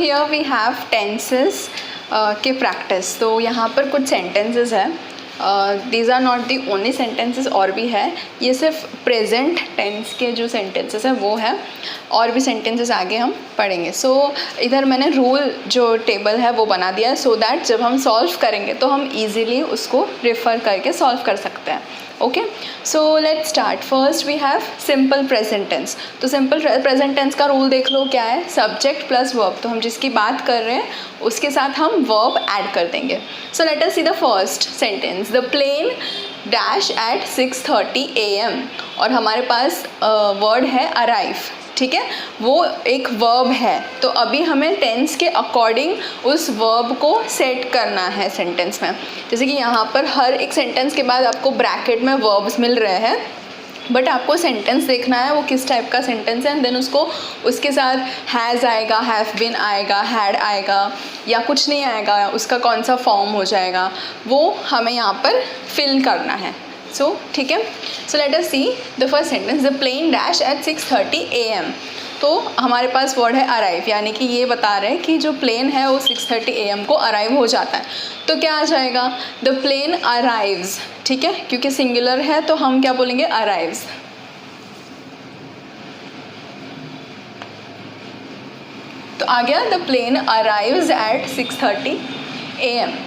Here we have tenses के practice. तो यहाँ पर कुछ सेंटेंसेस है, these are not the only sentences, और भी है, ये सिर्फ प्रेजेंट टेंस के जो सेंटेंसेस हैं वो है, और भी सेंटेंसेस आगे हम पढ़ेंगे। सो इधर मैंने रूल जो टेबल है वो बना दिया है, सो दैट जब हम सॉल्व करेंगे तो हम इजीली उसको रेफ़र करके सॉल्व कर सकते हैं। Okay, so let's start. First we have simple present tense. तो सिंपल प्रेजेंट टेंस का रूल देख लो क्या है, सब्जेक्ट प्लस वर्ब। तो हम जिसकी बात कर रहे हैं उसके साथ हम वर्ब ऐड कर देंगे। So let us see the first sentence, the plane dash at 6:30 AM, और हमारे पास वर्ड है अराइव, ठीक है, वो एक वर्ब है। तो अभी हमें टेंस के अकॉर्डिंग उस वर्ब को सेट करना है सेंटेंस में। जैसे कि यहाँ पर हर एक सेंटेंस के बाद आपको ब्रैकेट में वर्ब्स मिल रहे हैं, बट आपको सेंटेंस देखना है वो किस टाइप का सेंटेंस है, एंड देन उसको उसके साथ हैज़ आएगा, हैव बीन आएगा, हैड आएगा, या कुछ नहीं आएगा, उसका कौन सा फॉर्म हो जाएगा, वो हमें यहाँ पर फिल करना है। सो ठीक है, so let us see the first sentence, the plane dash at 6:30 AM। तो हमारे पास वर्ड है अराइव, यानी कि ये बता रहे हैं कि जो प्लेन है वो 6:30 AM को अराइव हो जाता है। तो क्या आ जाएगा, द प्लेन अराइव्स, ठीक है, क्योंकि सिंगुलर है तो हम क्या बोलेंगे, अराइव्स। तो आ गया, the plane arrives at 6:30 AM।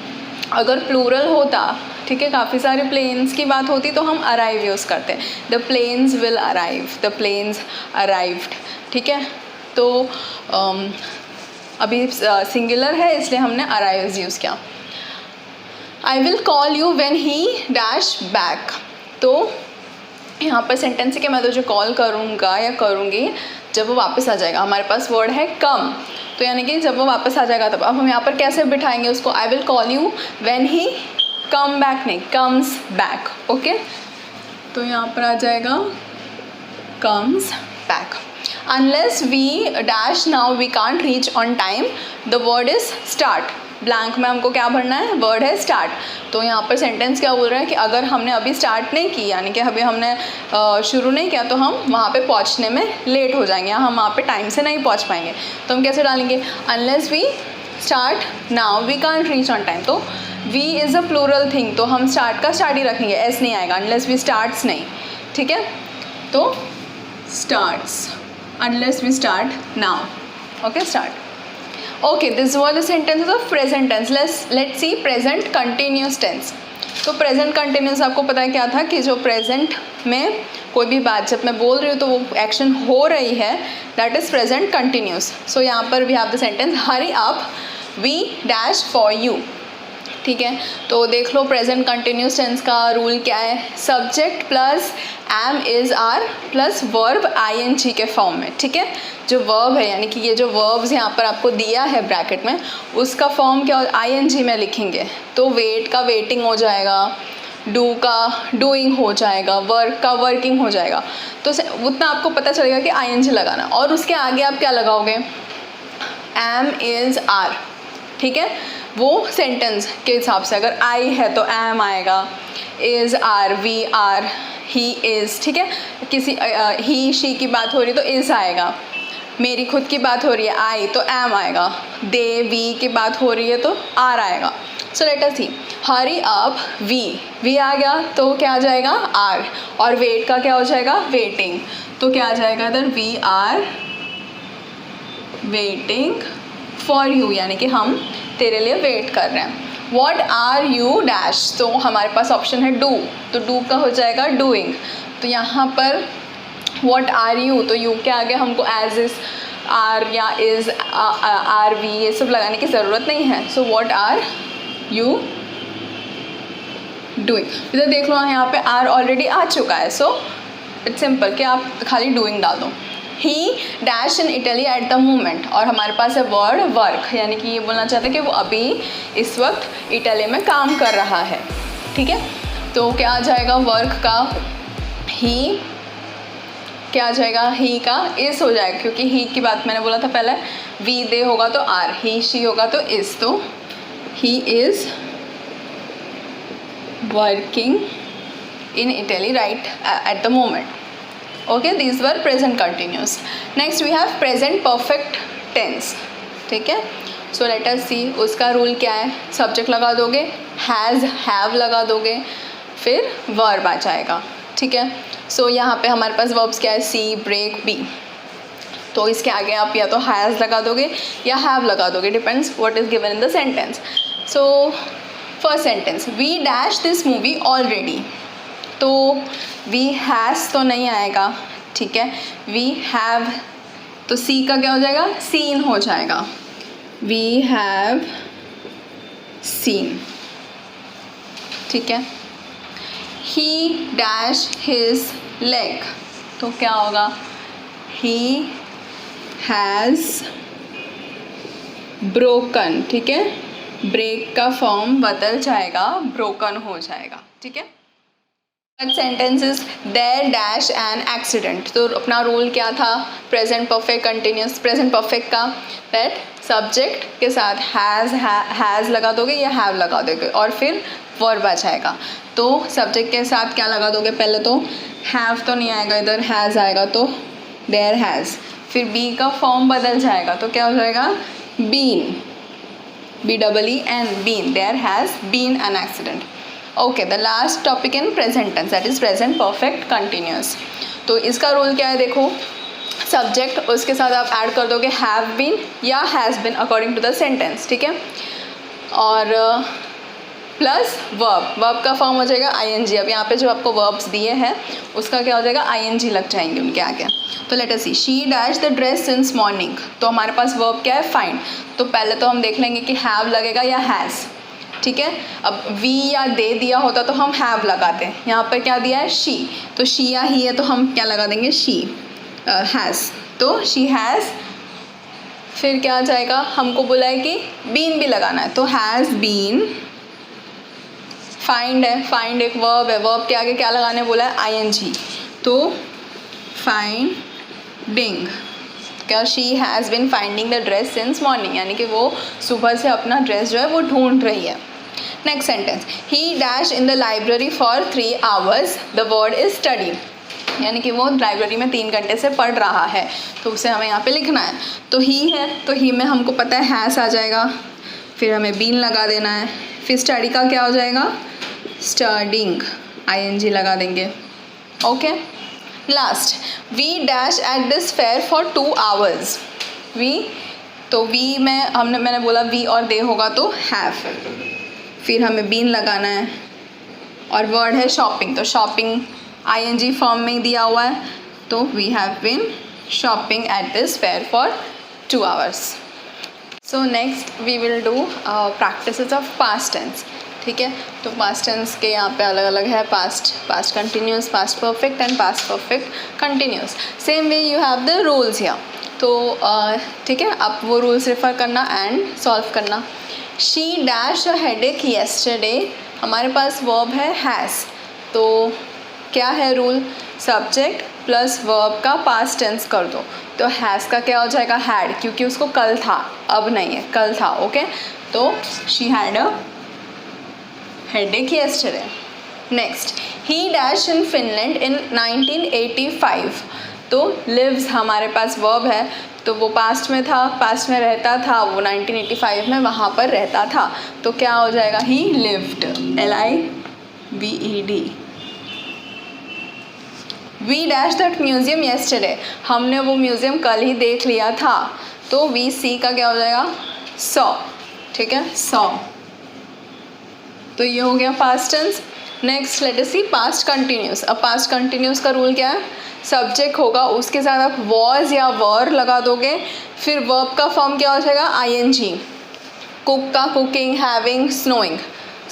अगर प्लूरल होता, ठीक है, काफ़ी सारे प्लेन्स की बात होती तो हम अराइव यूज़ करते हैं, the planes will arrive, the planes arrived, ठीक है। तो अभी सिंगुलर है इसलिए हमने अराइव्स यूज़ किया। आई will call you when he dash back. तो यहाँ पर सेंटेंस है कि मैं तुझे कॉल करूँगा या करूँगी जब वो वापस आ जाएगा। हमारे पास वर्ड है कम, तो यानी कि जब वो वापस आ जाएगा तब। अब हम यहाँ पर कैसे बिठाएंगे उसको, I will call you when he come back, नहीं, कम्स बैक। ओके, तो यहाँ पर आ जाएगा comes back. Unless we dash now we can't reach on time, the word is start. Blank में हमको क्या भरना है, वर्ड है स्टार्ट। तो यहाँ पर सेंटेंस क्या बोल रहा है कि अगर हमने अभी स्टार्ट नहीं की, यानी कि अभी हमने शुरू नहीं किया, तो हम वहाँ पे पहुँचने में लेट हो जाएंगे, हम वहाँ पे टाइम से नहीं पहुँच पाएंगे। तो हम कैसे डालेंगे, unless we start now we can't reach on time. तो we is a plural thing, तो हम स्टार्ट का स्टार्ट ही रखेंगे, एस नहीं आएगा, अनलेस वी स्टार्ट्स नहीं, ठीक है। तो starts, unless we start now. Okay, start. Okay, this was the sentences of present tense. Let's see present continuous tense. तो प्रेजेंट कंटिन्यूस आपको पता है क्या था, कि जो प्रेजेंट में कोई भी बात जब मैं बोल रही हूँ तो वो एक्शन हो रही है, that is present continuous. So यहाँ पर we have the sentence, hurry up we dash for you, ठीक है। तो देख लो प्रेजेंट कंटिन्यूस टेंस का रूल क्या है, subject plus am is are plus verb ING के फॉर्म में, ठीक है। जो वर्ब है, यानी कि ये जो वर्ब्स यहाँ पर आपको दिया है ब्रैकेट में, उसका फॉर्म क्या ING में लिखेंगे। तो वेट का वेटिंग हो जाएगा, डू का डूइंग हो जाएगा, वर्क का वर्किंग हो जाएगा। तो उतना आपको पता चलेगा कि ING लगाना, और उसके आगे आप क्या लगाओगे, एम इज़ आर, ठीक है। वो सेंटेंस के हिसाब से, अगर आई है तो एम आएगा, is are, we are, he is, ठीक है। किसी ही शी की बात हो रही है तो इज़ आएगा, मेरी खुद की बात हो रही है आई तो एम आएगा, दे वी की बात हो रही है तो आर आएगा। So let us see, hurry up we आ गया तो क्या आ जाएगा, आर, और वेट का क्या हो जाएगा, वेटिंग। तो क्या आ जाएगा इधर, we are waiting for you, यानी कि हम तेरे लिए वेट कर रहे हैं। वॉट आर यू डैश, तो हमारे पास ऑप्शन है डू, तो डू का हो जाएगा डूइंग। तो यहाँ पर वॉट आर यू, तो यू के आगे हमको एज इज, आर या इज, आर वी, ये सब लगाने की ज़रूरत नहीं है। So what are you doing, इधर देख लो यहाँ पे आर ऑलरेडी आ चुका है, सो इट्स सिंपल कि आप खाली डूइंग डाल दो। ही dash in Italy at the moment, और हमारे पास है वर्ड वर्क, यानी कि ये बोलना चाहते हैं कि वो अभी इस वक्त इटली में काम कर रहा है, ठीक है। तो क्या आ जाएगा, वर्क का ही, क्या आ जाएगा, ही का इस हो जाएगा, क्योंकि ही की बात मैंने बोला था पहले, वी दे होगा तो आर, ही शी होगा तो इस, तो he is working in Italy right at the moment. Okay, these were present continuous. Next we have present perfect tense. ठीक है। सो लेट अस सी, उसका रूल क्या है, सब्जेक्ट लगा दोगे, हैज़ हैव लगा दोगे, फिर वर्ब आ जाएगा, ठीक है। सो यहाँ पे हमारे पास वर्ब्स क्या है, सी, ब्रेक, बी। तो इसके आगे आप या तो हैज़ लगा दोगे या हैव लगा दोगे, depends what is given in the sentence. So first sentence, we dash this movie already. तो वी हैज़ तो नहीं आएगा, ठीक है। वी हैव, तो सी का क्या हो जाएगा, सीन हो जाएगा। वी हैव सीन, ठीक है। ही डैश हिज लेग, तो क्या होगा, ही हैज़ ब्रोकन, ठीक है। ब्रेक का फॉर्म बदल जाएगा, ब्रोकन हो जाएगा, ठीक है। Sentence is there dash an accident. तो अपना रूल क्या था, present perfect continuous, present perfect का दैट सब्जेक्ट के साथ हैज़ लगा दोगे या हैव लगा दोगे और फिर वर्ब आ जाएगा। तो सब्जेक्ट के साथ क्या लगा दोगे, पहले तो हैव तो नहीं आएगा, इधर हैज़ आएगा, तो देयर हैज़, फिर बी का फॉर्म बदल जाएगा, तो क्या हो जाएगा, been, BEEN, been, there has been an accident. Okay, the last topic in present tense, that is present perfect continuous. तो इसका रूल क्या है, देखो सब्जेक्ट उसके साथ आप ऐड कर दोगे हैव बीन या has been according to the sentence, ठीक है। और प्लस वर्ब का फॉर्म हो जाएगा ING। अब यहाँ पे जो आपको वर्ब्स दिए हैं उसका क्या हो जाएगा, ING लग जाएंगे उनके आगे। तो let us see, she dash the dress since morning. तो हमारे पास वर्ब क्या है, फाइंड। तो पहले तो हम देख लेंगे कि हैव लगेगा या हैज़, ठीक है। अब वी या दे दिया होता तो हम हैव लगाते हैं, यहाँ पर क्या दिया है, शी, तो शी या ही है तो हम क्या लगा देंगे, शी, हैज़, तो शी हैज़। फिर क्या आ जाएगा, हमको बोला है कि बीन भी लगाना है, तो हैज़ बीन। फाइंड है, फाइंड एक वर्ब है, वर्ब के आगे क्या लगाने बोला है, ING, तो फाइंडिंग, क्या, she has been finding the dress since morning, यानी कि वो सुबह से अपना ड्रेस जो है वो ढूंढ रही है। Next sentence, he dash in the library for 3 hours, the word is study, यानी कि वो लाइब्रेरी में 3 घंटे से पढ़ रहा है, तो उसे हमें यहाँ पे लिखना है। तो ही है, तो ही में हमको पता है हैज़ आ जाएगा, फिर हमें बीन लगा देना है, फिर स्टडी का क्या हो जाएगा, स्टडिंग, ING लगा देंगे, okay. Last, we dash at this fair for 2 hours। We, तो वी में मैंने बोला वी और दे होगा तो हैव, फिर हमें बीन लगाना है और वर्ड है शॉपिंग, तो शॉपिंग ING फॉर्म में ही दिया हुआ है, तो we have been shopping at this fair for 2 hours। So next we will do practices of past tense, ठीक है। तो पास्ट टेंस के यहाँ पे अलग अलग है, past continuous, past perfect and past perfect continuous. Same way you have the rules here, तो ठीक है, आप वो रूल्स रेफर करना एंड सॉल्व करना। She dash a headache yesterday, हमारे पास वर्ब है हैज़, तो क्या है रूल, सब्जेक्ट प्लस वर्ब का पास्ट टेंस कर दो, तो हैज़ का क्या हो जाएगा, हैड, क्योंकि उसको कल था, अब नहीं है, कल था, ओके। तो she had a headache yesterday. Next, he dashed in Finland in 1985, तो lives हमारे पास verb है, तो वो पास्ट में था, पास्ट में रहता था, वो 1985 में वहाँ पर रहता था, तो क्या हो जाएगा, he lived, LIVED। we dashed that museum yesterday, हमने वो म्यूज़ियम कल ही देख लिया था, तो we see का क्या हो जाएगा, saw, ठीक है, saw। तो ये हो गया past tense. Next let us see past continuous. अब पास्ट कंटिन्यूस का रूल क्या है, सब्जेक्ट होगा उसके साथ आप वॉज या वर लगा दोगे, फिर वर्ब का फॉर्म क्या हो जाएगा, ING, कुक का कुकिंग, हैविंग, स्नोइंग,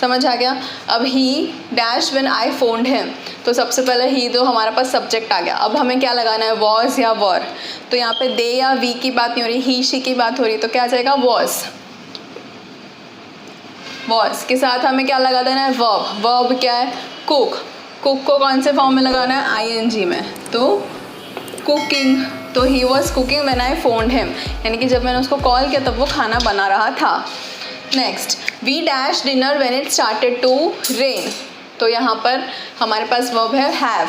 समझ आ गया। अब ही dash when I found him, तो सबसे पहले ही तो हमारे पास सब्जेक्ट आ गया, अब हमें क्या लगाना है, वॉज या वर, तो यहाँ पे दे या वी की बात नहीं हो रही, ही शी की बात हो रही, तो क्या आ जाएगा, वॉज। वॉज के साथ हमें क्या लगा देना है, वर्ब, वर्ब क्या है, कुक, कुक को कौन से फॉर्म में लगाना है, ING में, तो कुकिंग, तो he was cooking when I found him, यानी कि जब मैंने उसको कॉल किया तब वो खाना बना रहा था। Next, we dash dinner when it started to rain, तो यहाँ पर हमारे पास वर्ब है हैव,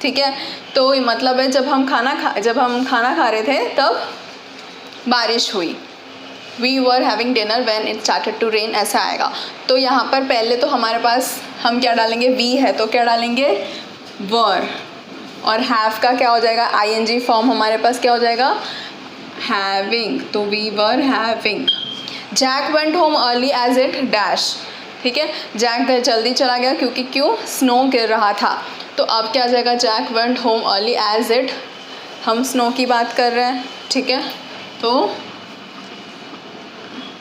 ठीक है, तो मतलब है जब हम खाना खा रहे थे तब बारिश हुई, we were having dinner when it started to rain, ऐसा आएगा। तो यहाँ पर पहले तो हमारे पास हम क्या डालेंगे, वी है तो क्या डालेंगे, वर, और हैव का क्या हो जाएगा, आईएनजी फॉर्म हमारे पास क्या हो जाएगा, हैविंग, तो we were having. Jack went home early as it dash, ठीक है, जैक घर जल्दी चला गया क्योंकि क्यों, स्नो गिर रहा था। तो अब क्या आ जाएगा, Jack went home early as it, हम स्नो की बात कर रहे हैं, ठीक है, तो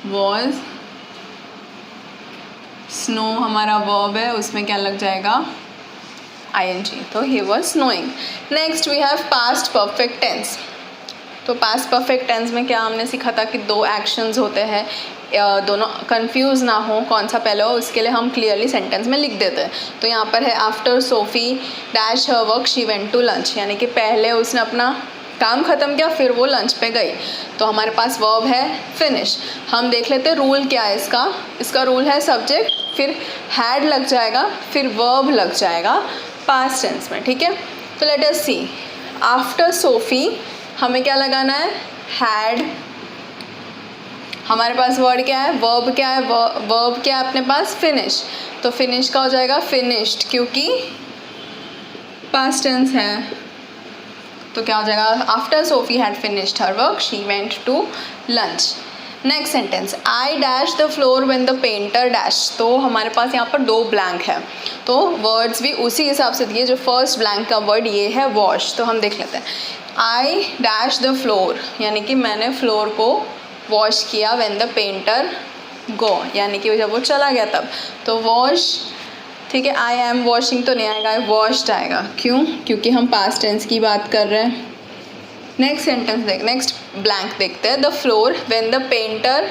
वॉज स्नो हमारा वर्ब है, उसमें क्या लग जाएगा, आईएनजी, तो he was snowing. Next we have past perfect tense. तो पास्ट परफेक्ट टेंस में क्या हमने सीखा था कि दो एक्शंस होते हैं, दोनों कंफ्यूज ना हो कौन सा पहले हो, उसके लिए हम क्लियरली सेंटेंस में लिख देते हैं। तो यहाँ पर है after Sophie dash her work she went to lunch, यानी कि पहले उसने अपना काम ख़त्म किया फिर वो लंच पे गई। तो हमारे पास वर्ब है फिनिश। हम देख लेते हैं रूल क्या है इसका रूल है सब्जेक्ट फिर हैड लग जाएगा फिर वर्ब लग जाएगा पास्ट टेंस में, ठीक है। तो लेट अस सी, आफ्टर सोफ़ी हमें क्या लगाना है, हैड, हमारे पास वर्ड क्या है, वर्ब क्या है, वर्ब क्या है अपने पास, फिनिश, तो फिनिश का हो जाएगा फिनिश्ड क्योंकि पास्ट टेंस है। तो क्या हो जाएगा, after Sophie had finished her work she went to lunch. Next sentence, I dash the floor when the painter dash. तो हमारे पास यहाँ पर दो ब्लैंक है, तो वर्ड्स भी उसी हिसाब से दिए, जो फर्स्ट ब्लैंक का वर्ड ये है वॉश, तो हम देख लेते हैं। आई डैश द फ्लोर, यानी कि मैंने फ्लोर को वॉश किया, व्हेन द पेंटर गो, यानी कि जब वो चला गया तब, तो वॉश, ठीक है। आई एम वॉशिंग तो नहीं आएगा, वॉश्ड आएगा, क्यों, क्योंकि हम पास्ट टेंस की बात कर रहे हैं। नेक्स्ट सेंटेंस नेक्स्ट ब्लैंक देखते हैं, the floor when the painter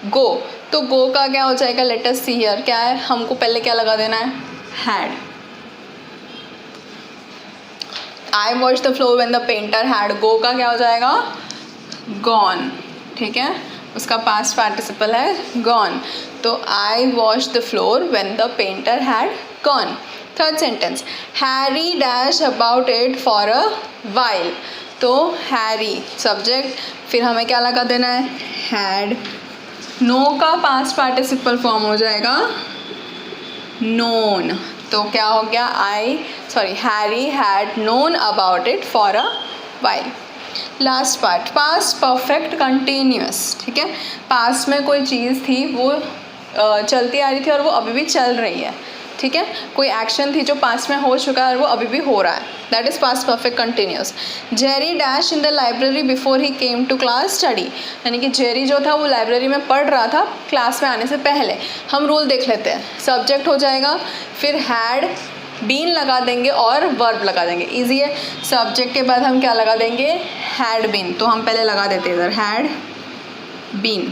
go. तो गो का क्या हो जाएगा, लेट अस सी हियर, क्या है, हमको पहले क्या लगा देना है, had. I wash the floor when the painter had, go का क्या हो जाएगा, गॉन, ठीक है, उसका पास्ट पार्टिसिपल है गॉन। तो I wash the floor when the painter had gone. Third sentence, Harry dash about it for a while. तो हैरी सब्जेक्ट फिर हमें क्या लगा देना है, हैड। नो का पास्ट पार्टिसिपल फॉर्म हो जाएगा नोन, तो क्या हो गया, Harry had known about it for a while. Last part, past perfect continuous, ठीक है, पास्ट में कोई चीज़ थी वो चलती आ रही थी और वो अभी भी चल रही है, ठीक है, कोई एक्शन थी जो पास्ट में हो चुका है और वो अभी भी हो रहा है, that is past perfect continuous. Jerry dash in the library before he came to class study, यानी कि जेरी जो था वो लाइब्रेरी में पढ़ रहा था क्लास में आने से पहले। हम रूल देख लेते हैं, सब्जेक्ट हो जाएगा फिर हैड बीन लगा देंगे और वर्ब लगा देंगे, ईजी है। सब्जेक्ट के बाद हम क्या लगा देंगे, हैड बीन, तो हम पहले लगा देते हैं इधर हैड बीन।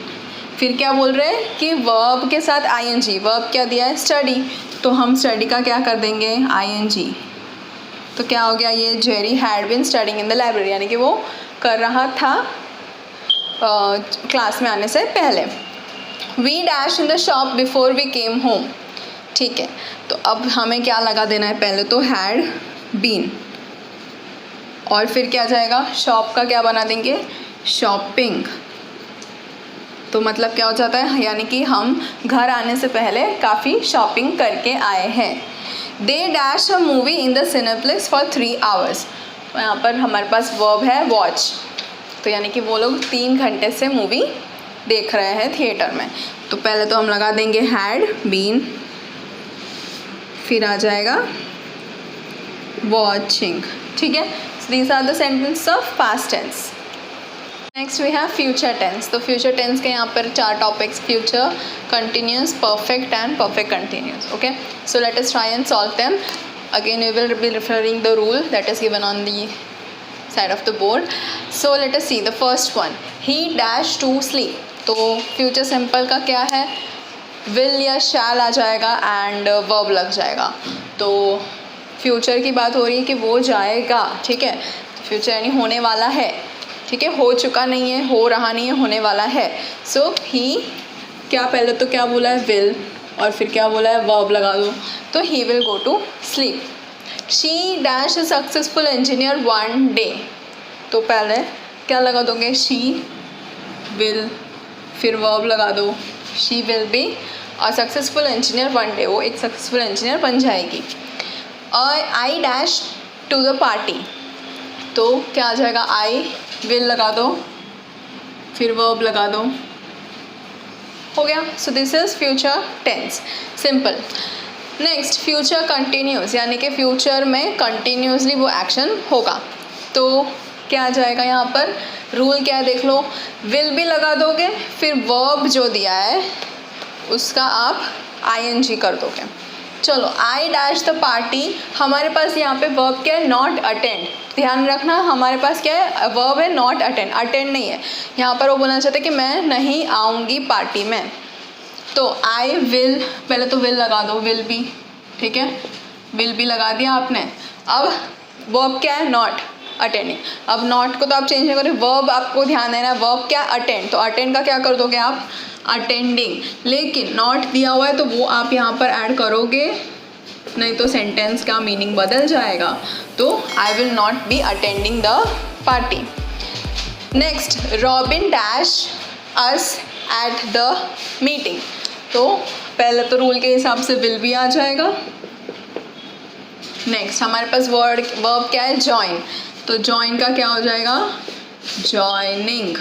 फिर क्या बोल रहे हैं कि वर्ब के साथ आईएनजी, वर्ब क्या दिया है, स्टडी, तो हम स्टडी का क्या कर देंगे, आईएनजी। तो क्या हो गया, ये Jerry had been studying in the library, यानी कि वो कर रहा था क्लास में आने से पहले। We dash in the shop before we came home, ठीक है। तो अब हमें क्या लगा देना है, पहले तो हैड बीन और फिर क्या जाएगा, शॉप का क्या बना देंगे, शॉपिंग। तो मतलब क्या हो जाता है, यानी कि हम घर आने से पहले काफ़ी शॉपिंग करके आए हैं। They dash a movie in the cineplex for 3 hours। तो यहाँ पर हमारे पास वर्ब है वॉच, तो यानी कि वो लोग 3 घंटे से मूवी देख रहे हैं थिएटर में। तो पहले तो हम लगा देंगे हैड बीन, फिर आ जाएगा वॉचिंग, ठीक है। These are the sentence of past tense. Next we have future tense. तो फ्यूचर टेंस के यहाँ पर 4 topics, future, continuous, perfect and perfect continuous, okay. So let us try and solve them. Again we will be referring the rule that is given on the side of the board. So let us see the first one, he dash to sleep। तो future simple का क्या है, will या शैल आ जाएगा and verb लग जाएगा। तो future की बात हो रही है कि वो जाएगा, ठीक है, तो फ्यूचर यानी होने वाला है, ठीक है, हो चुका नहीं है, हो रहा नहीं है, होने वाला है। सो ही क्या, पहले तो क्या बोला है, विल, और फिर क्या बोला है, वर्ब लगा दो, तो he will go to sleep. She dash a successful engineer one day. तो पहले क्या लगा दोगे, शी विल, फिर वर्ब लगा दो, she will be a successful engineer one day, वो एक सक्सेसफुल इंजीनियर बन जाएगी। I dash to the party, तो क्या आ जाएगा, आई विल लगा दो, फिर वर्ब लगा दो, हो गया। So this is future tense, simple. Next future continuous, यानी कि फ्यूचर में कंटिन्यूसली वो एक्शन होगा। तो क्या आ जाएगा यहाँ पर, रूल क्या है देख लो, विल भी लगा दोगे, फिर वर्ब जो दिया है उसका आप ing कर दोगे। चलो, आई डैश द पार्टी, हमारे पास यहाँ पे वर्ब क्या है, नॉट अटेंड। ध्यान रखना हमारे पास क्या है, वर्ब है नॉट अटेंड, अटेंड नहीं है। यहाँ पर वो बोलना चाहते हैं कि मैं नहीं आऊँगी पार्टी में। तो आई विल, पहले तो विल लगा दो, विल बी, ठीक है, विल बी लगा दिया आपने। अब वर्ब क्या है, नॉट अटेंडिंग। अब नॉट को तो आप चेंज नहीं करोगे, वर्ब आपको ध्यान देना है, वर्ब क्या, अटेंड। तो अटेंड का क्या कर दोगे आप, अटेंडिंग। लेकिन नॉट दिया हुआ है तो वो आप यहाँ पर ऐड करोगे, नहीं तो सेंटेंस का मीनिंग बदल जाएगा। तो I will not be attending the party. Next, robin dash us at the meeting, तो पहले तो रूल के हिसाब से विल भी आ जाएगा। नेक्स्ट हमारे पास वर्ब क्या है, जॉइन, तो जॉइन का क्या हो जाएगा, जॉइनिंग।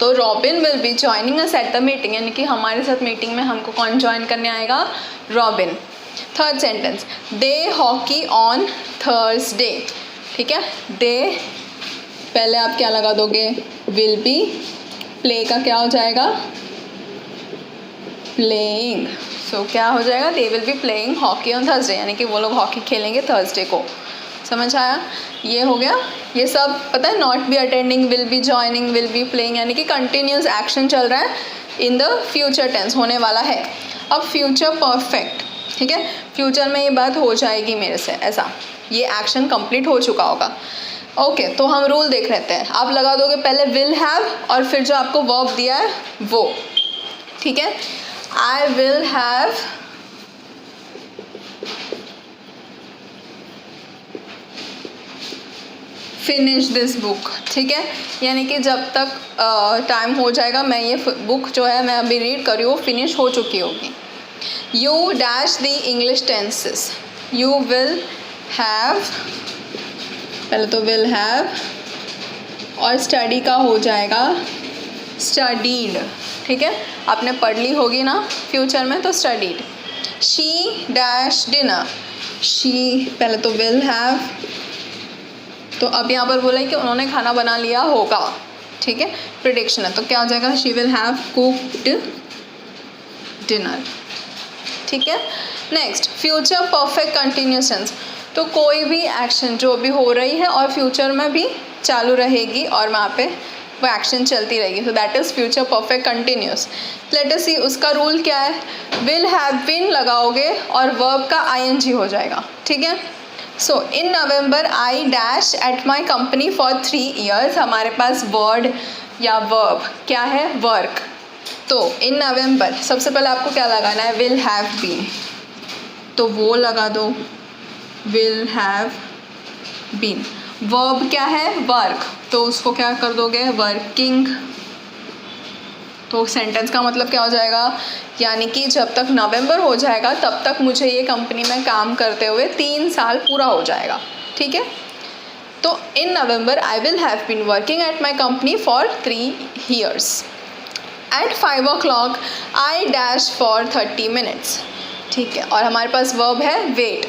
तो robin will be joining us at the meeting, यानी कि हमारे साथ मीटिंग में हमको कौन ज्वाइन करने आएगा, robin. Third sentence, they hockey on Thursday, ठीक है, दे पहले आप क्या लगा दोगे, विल बी, प्ले का क्या हो जाएगा, प्लेइंग। सो क्या हो जाएगा, they will be playing hockey on Thursday, यानी कि वो लोग हॉकी खेलेंगे थर्सडे को। समझ आया, ये हो गया। ये सब पता है, not be attending, will be joining, will be playing, यानी कि कंटिन्यूस एक्शन चल रहा है, इन द फ्यूचर टेंस होने वाला है। अब फ्यूचर परफेक्ट, ठीक है, फ्यूचर में ये बात हो जाएगी मेरे से, ऐसा ये एक्शन कंप्लीट हो चुका होगा। ओके, तो हम रूल देख लेते हैं। आप लगा दोगे पहले विल हैव और फिर जो आपको वर्ब दिया है वो, ठीक है। आई will have finish this book, ठीक है, यानी कि जब तक टाइम हो जाएगा मैं ये बुक जो है मैं अभी रीड कर रही हूँ फिनिश हो चुकी होगी। You dash the English tenses, you will have, पहले तो विल हैव और स्टडी का हो जाएगा स्टडीड, ठीक है, आपने पढ़ ली होगी ना फ्यूचर में, तो studied. She dash dinner, she पहले तो विल हैव, तो अब यहाँ पर बोला है कि उन्होंने खाना बना लिया होगा, ठीक है, प्रिडिक्शन है, तो क्या हो जाएगा, she will have cooked dinner, ठीक है। Next future perfect continuous tense, तो कोई भी एक्शन जो भी हो रही है और फ्यूचर में भी चालू रहेगी और वहाँ पे वो एक्शन चलती रहेगी, तो that is future perfect continuous. Let us see उसका रूल क्या है, विल हैव बीन लगाओगे और वर्ब का ing हो जाएगा, ठीक है। So in November I dash at my company for 3 years, हमारे पास वर्ड या वर्ब क्या है, वर्क। तो इन नवंबर सबसे पहले आपको क्या लगाना है, विल हैव बीन, तो वो लगा दो, विल हैव बीन। वर्ब क्या है, वर्क, तो उसको क्या कर दोगे, वर्किंग। तो सेंटेंस का मतलब क्या हो जाएगा, यानी कि जब तक नवंबर हो जाएगा तब तक मुझे ये कंपनी में काम करते हुए 3 साल पूरा हो जाएगा, ठीक है। तो in November I will have been working at my company for 3 years। At 5 o'clock I dash for 30 minutes, ठीक है, और हमारे पास वर्ब है वेट,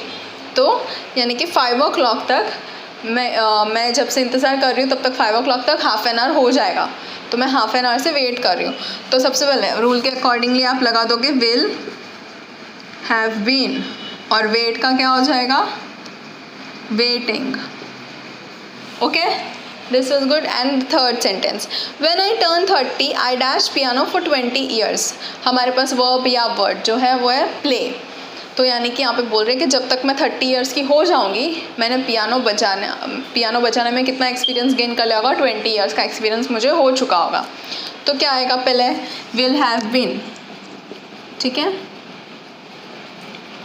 तो यानी कि 5 o'clock तक मैं जब से इंतज़ार कर रही हूँ तब तक 5 o'clock तक हाफ एन आवर हो जाएगा, तो मैं हाफ एन आवर से वेट कर रही हूँ। तो सबसे पहले रूल के अकॉर्डिंगली आप लगा दोगे विल हैव बीन और वेट का क्या हो जाएगा, waiting, okay, this is good. And third sentence, when I turn 30 I dash piano for 20 years, हमारे पास वर्ब या वर्ड जो है वो है प्ले, तो यानी कि यहाँ पे बोल रहे हैं कि जब तक मैं 30 years की हो जाऊँगी मैंने पियानो बजाने में कितना एक्सपीरियंस गेन कर लिया होगा, 20 years का एक्सपीरियंस मुझे हो चुका होगा। तो क्या आएगा, पहले विल हैव बीन, ठीक है,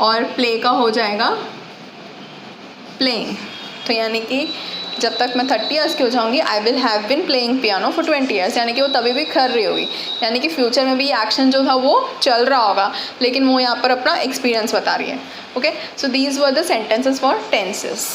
और प्ले का हो जाएगा प्लेइंग, तो यानी कि जब तक मैं 30 ईयर्स की हो जाऊँगी आई will have been playing piano for 20 years, यानी कि वो तभी भी कर रही होगी, यानी कि फ्यूचर में भी ये एक्शन जो था वो चल रहा होगा, लेकिन वो यहाँ पर अपना एक्सपीरियंस बता रही है। Okay, so these were the sentences for tenses.